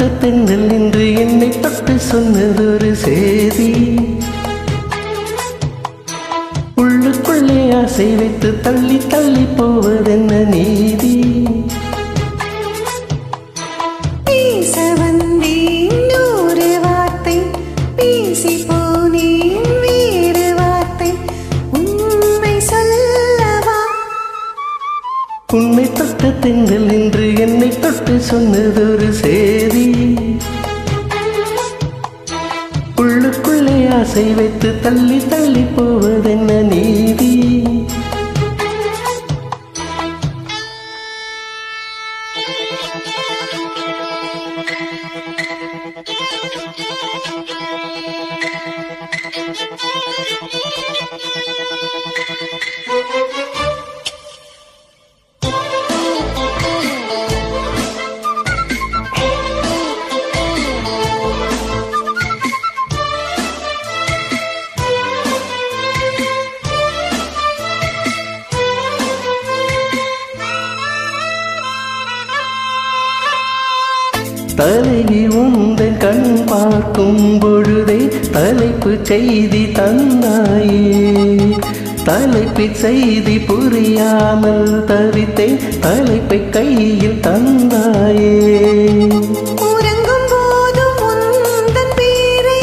தொட்ட தென்றல் என்று என்னை தொட்டு சொன்னதொரு சேதி. உள்ளுக்குள்ளே ஆசை வைத்து தள்ளி தள்ளி போவதென்ன நீதி. பேச வந்தேன் நூறு வார்த்தை, பேசி போனேன் வேறு வார்த்தை, உண்மை சொல்லவா? உன்னை தொட்ட தென்றல் என்று என்னை தொட்டு சொன்னதொரு சேதி. உள்ளுக்குள்ளே ஆசை வைத்து தள்ளி தள்ளி போவதென்ன நீதி. தலைவி உந்தன் கண் பார்க்கும் பொழுதே தலைப்பு செய்தி தந்தாயே. தலைப்பு செய்தி புரியாமல் தவித்தேன், தலைப்பை கையில் தந்தாயே. உறங்கும் போதும் உந்தன் பேரை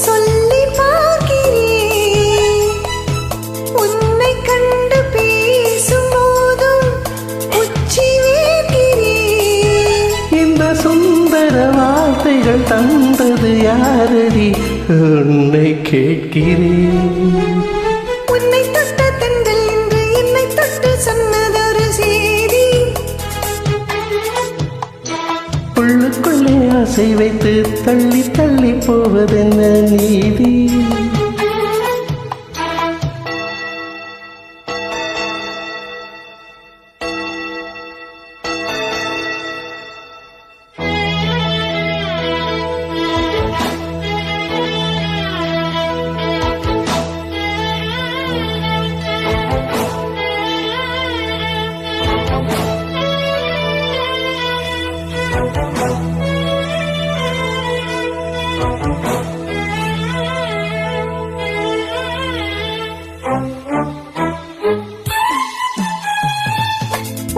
சொல்லி பார்க்கிறேன், உன்னை கண்டு பேசும் போதும் உச்சி வேர்க்கிறேன். இந்த சுந்தர வார்த்தைகள் தந்தது யாரடி, உன்னை கேட்கிறேன். உன்னை தொட்ட தென்றல் என்று என்னை தொட்டு சொன்னதொரு சேதி. உள்ளுக்குள்ளே ஆசை வைத்து தள்ளி தள்ளி போவதென்ன நீதி.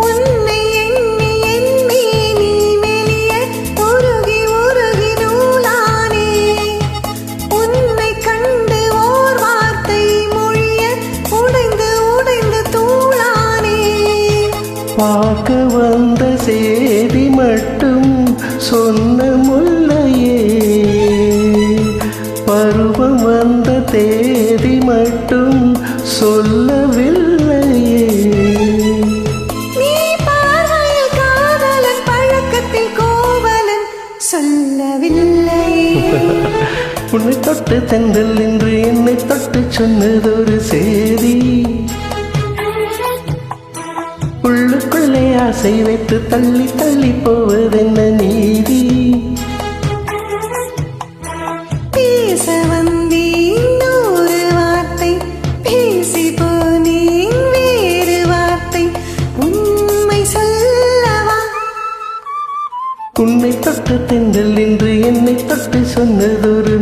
உன்னை எண்ணி எண்ணி நீ மெலிய உருகி உருகி நூலானே. உன்னை கண்டு ஓர் வார்த்தை மொழிய உடைந்து உடைந்து தூளானே. பார்க்க வந்த சேதி மட்டும் சொன்ன முல்லையே, பருவம் வந்த தேதி மட்டும் சொல்லவில்லையே. நீ பார்வையில் காதலன், பழக்கத்தில் கோவலன் சொல்லவில்லை. உன்னை தொட்டு தென்றல் என்று என்னை தொட்டு சொன்னதொரு சேதி. உள்ளுக்குள்ளே ஆசை வைத்து தள்ளி தள்ளி போவதென்ன நீதி. பேச வந்தேன் நூறு வார்த்தை, பேசி போனேன் வேறு வார்த்தை, உண்மை சொல்லவா? உன்னை தொட்ட தென்றல் என்று என்னை தொட்டு சொன்னதொரு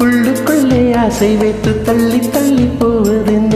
உள்ளுக்குள்ளே ஆசை வைத்து தள்ளி தள்ளி போவதென்ன